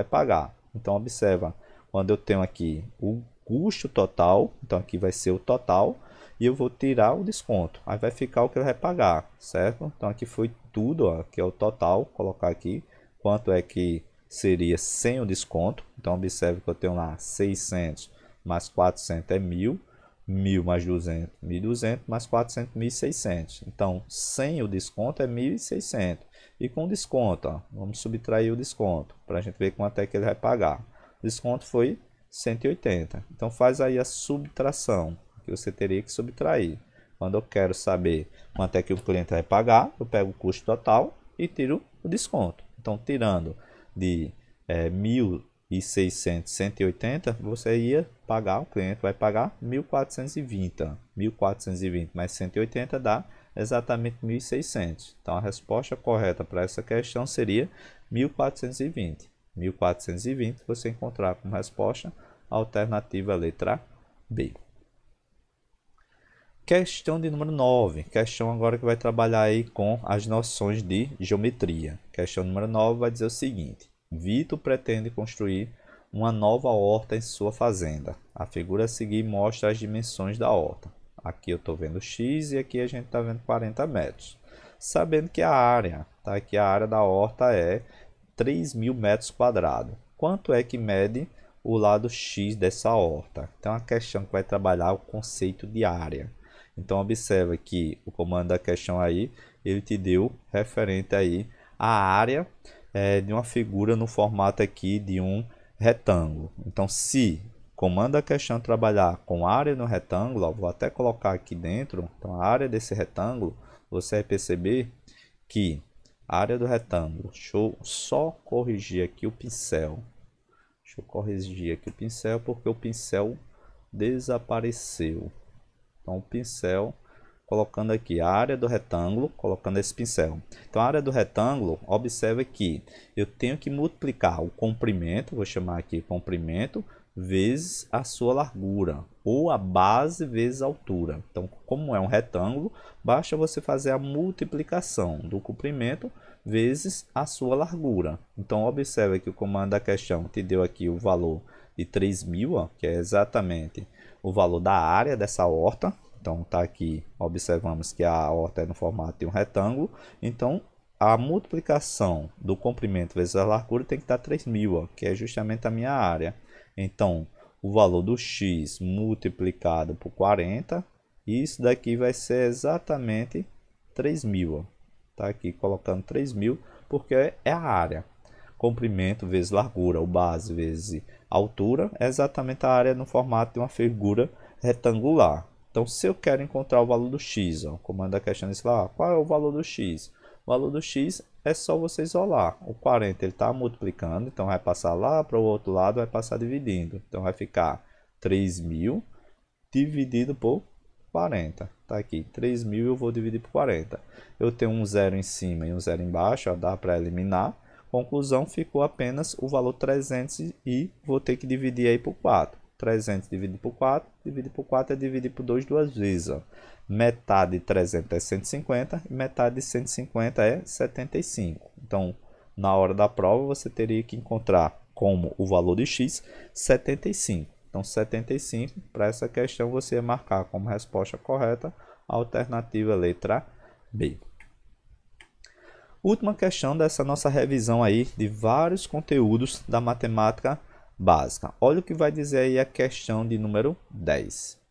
pagar. Então observa, quando eu tenho aqui o custo total, então aqui vai ser o total, e eu vou tirar o desconto, aí vai ficar o que ele vai pagar, certo? Então aqui foi tudo, ó, que é o total, colocar aqui quanto é que seria sem o desconto. Então observe que eu tenho lá 600 mais 400 é 1000, 1000 mais 200, 1200, mais 400, 1600. Então sem o desconto é 1600. E com desconto, ó, vamos subtrair o desconto para a gente ver quanto é que ele vai pagar. O desconto foi 180. Então faz aí a subtração que você teria que subtrair. Quando eu quero saber quanto é que o cliente vai pagar, eu pego o custo total e tiro o desconto. Então tirando de 1.600, 180, você ia pagar, o cliente vai pagar 1.420. 1.420 mais 180 dá exatamente 1.600. Então a resposta correta para essa questão seria 1.420. 1.420 você encontrar como resposta a alternativa letra B. Questão de número 9. Questão agora que vai trabalhar aí com as noções de geometria. Questão número 9 vai dizer o seguinte: Vitor pretende construir uma nova horta em sua fazenda. A figura a seguir mostra as dimensões da horta. Aqui eu estou vendo x e aqui a gente está vendo 40 metros. Sabendo que a área, tá? Que a área da horta é 3.000 metros quadrados. Quanto é que mede o lado x dessa horta? Então a questão que vai trabalhar o conceito de área. Então observa que o comando da questão aí, ele te deu referente aí a área de uma figura no formato aqui de um retângulo. Então se o comando da questão trabalhar com área no retângulo, ó, vou até colocar aqui dentro, então a área desse retângulo, você vai perceber que a área do retângulo, deixa eu só corrigir aqui o pincel. Deixa eu corrigir aqui o pincel porque o pincel desapareceu. Então o pincel, colocando aqui a área do retângulo, colocando esse pincel. Então a área do retângulo, observa que eu tenho que multiplicar o comprimento, vou chamar aqui comprimento, vezes a sua largura, ou a base vezes a altura. Então como é um retângulo, basta você fazer a multiplicação do comprimento vezes a sua largura. Então observa que o comando da questão te deu aqui o valor de 3.000, ó, que é exatamente o valor da área dessa horta. Então tá aqui, observamos que a horta é no formato de um retângulo. Então a multiplicação do comprimento vezes a largura tem que estar 3.000, ó, que é justamente a minha área. Então o valor do x multiplicado por 40, isso daqui vai ser exatamente 3.000, ó. Tá aqui colocando 3.000 porque é a área. Comprimento vezes largura, ou base vezes altura, é exatamente a área no formato de uma figura retangular. Então, se eu quero encontrar o valor do x, ó, o comando da questão diz lá, qual é o valor do x? O valor do x é só você isolar. O 40 ele está multiplicando, então vai passar lá para o outro lado, vai passar dividindo. Então vai ficar 3.000 dividido por 40. Tá aqui, 3.000 eu vou dividir por 40. Eu tenho um zero em cima e um zero embaixo, ó, dá para eliminar. Conclusão, ficou apenas o valor 300 e vou ter que dividir aí por 4. 300 dividido por 4 é dividir por 2 duas vezes. Ó. Metade de 300 é 150 e metade de 150 é 75. Então, na hora da prova, você teria que encontrar como o valor de x 75. Então, 75, para essa questão, você ia marcar como resposta correta a alternativa letra B. Última questão dessa nossa revisão aí de vários conteúdos da matemática básica. Olha o que vai dizer aí a questão de número 10.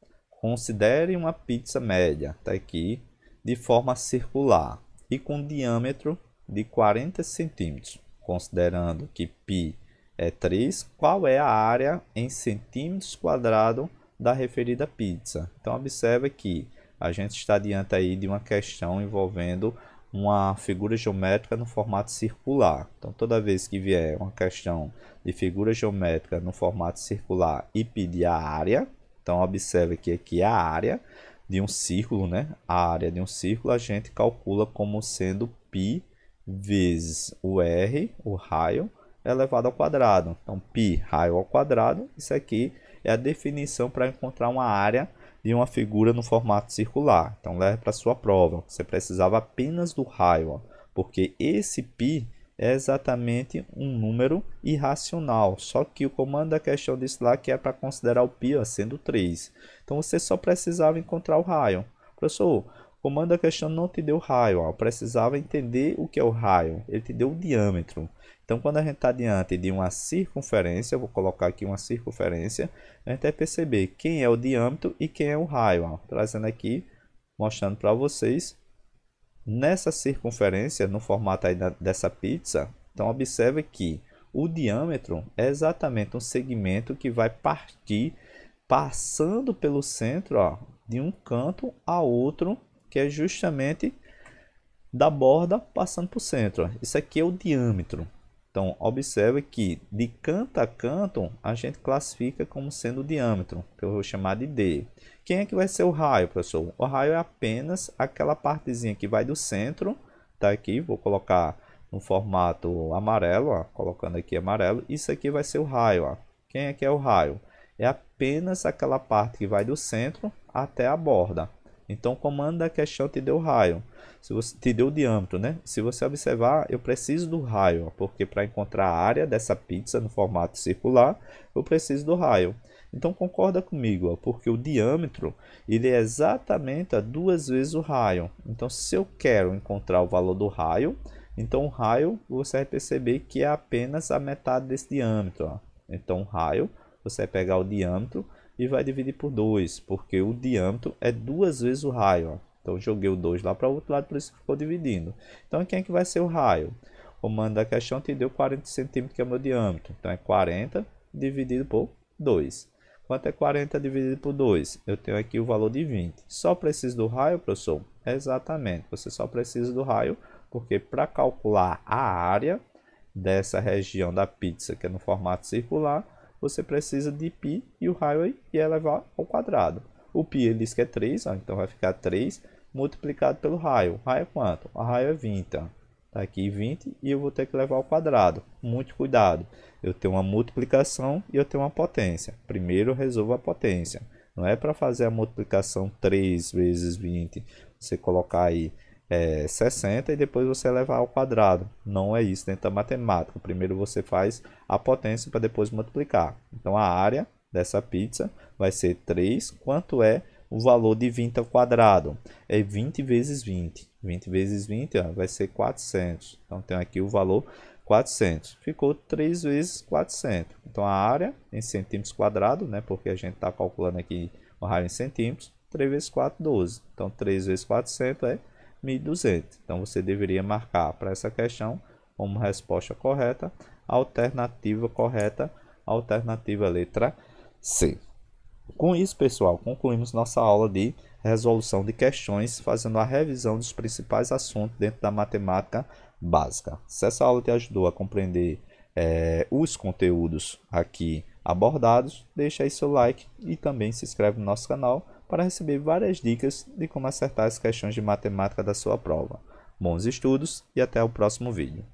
Considere uma pizza média, tá aqui, de forma circular e com diâmetro de 40 centímetros. Considerando que π é 3, qual é a área em centímetros quadrados da referida pizza? Então, observe que a gente está diante aí de uma questão envolvendo uma figura geométrica no formato circular. Então, toda vez que vier uma questão de figura geométrica no formato circular e pedir a área, então observe que aqui é a área de um círculo, né? A área de um círculo a gente calcula como sendo π vezes o r, o raio, elevado ao quadrado. Então, π raio ao quadrado, isso aqui é a definição para encontrar uma área de uma figura no formato circular. Então, leve para a sua prova. Você precisava apenas do raio, ó, porque esse π é exatamente um número irracional. Só que o comando da questão disse lá que é para considerar o π sendo 3. Então, você só precisava encontrar o raio. Professor, o comando da questão não te deu raio. Ó. Eu precisava entender o que é o raio. Ele te deu o diâmetro. Então, quando a gente está diante de uma circunferência, eu vou colocar aqui uma circunferência, a gente vai perceber quem é o diâmetro e quem é o raio. Ó. Trazendo aqui, mostrando para vocês, nessa circunferência, no formato aí dessa pizza, então observe que o diâmetro é exatamente um segmento que vai partir, passando pelo centro, ó, de um canto a outro, que é justamente da borda passando para o centro. Ó. Isso aqui é o diâmetro. Então, observe que de canto a canto, a gente classifica como sendo o diâmetro, que eu vou chamar de D. Quem é que vai ser o raio, professor? O raio é apenas aquela partezinha que vai do centro, tá aqui, vou colocar no formato amarelo, ó, colocando aqui amarelo. Isso aqui vai ser o raio. Ó. Quem é que é o raio? É apenas aquela parte que vai do centro até a borda. Então, o comando da questão te deu raio. Se você te deu o diâmetro, né? Se você observar, eu preciso do raio, ó, porque para encontrar a área dessa pizza no formato circular, eu preciso do raio. Então, concorda comigo, ó, porque o diâmetro ele é exatamente 2 vezes o raio. Então, se eu quero encontrar o valor do raio, então o raio você vai perceber que é apenas a metade desse diâmetro. Ó. Então, o raio, você vai pegar o diâmetro e vai dividir por 2, porque o diâmetro é 2 vezes o raio. Ó. Então, joguei o 2 lá para o outro lado, por isso que ficou dividindo. Então, quem é que vai ser o raio? O comando da questão te deu 40 centímetros, que é o meu diâmetro. Então, é 40 dividido por 2. Quanto é 40 dividido por 2? Eu tenho aqui o valor de 20. Só preciso do raio, professor? Exatamente. Você só precisa do raio, porque para calcular a área dessa região da pizza, que é no formato circular, você precisa de π e o raio aí é elevar ao quadrado. O π ele diz que é 3, ó, então vai ficar 3 multiplicado pelo raio. O raio é quanto? O raio é 20. Ó. Tá aqui 20 e eu vou ter que levar ao quadrado. Muito cuidado. Eu tenho uma multiplicação e eu tenho uma potência. Primeiro eu resolvo a potência. Não é para fazer a multiplicação 3 vezes 20. Você colocar aí 60 e depois você levar ao quadrado. Não é isso dentro da matemática. Primeiro você faz a potência para depois multiplicar. Então a área dessa pizza vai ser 3. Quanto é o valor de 20 ao quadrado? É 20 vezes 20. 20 vezes 20 ó, vai ser 400. Então tem aqui o valor 400. Ficou 3 vezes 400. Então a área em centímetros quadrados, né, porque a gente está calculando aqui o raio em centímetros, 3 vezes 4, 12. Então 3 vezes 400 é 1.200. Então você deveria marcar para essa questão como resposta correta, alternativa correta, alternativa letra C. Com isso, pessoal, concluímos nossa aula de resolução de questões, fazendo a revisão dos principais assuntos dentro da matemática básica. Se essa aula te ajudou a compreender os conteúdos aqui abordados, deixa aí seu like e também se inscreve no nosso canal para receber várias dicas de como acertar as questões de matemática da sua prova. Bons estudos e até o próximo vídeo.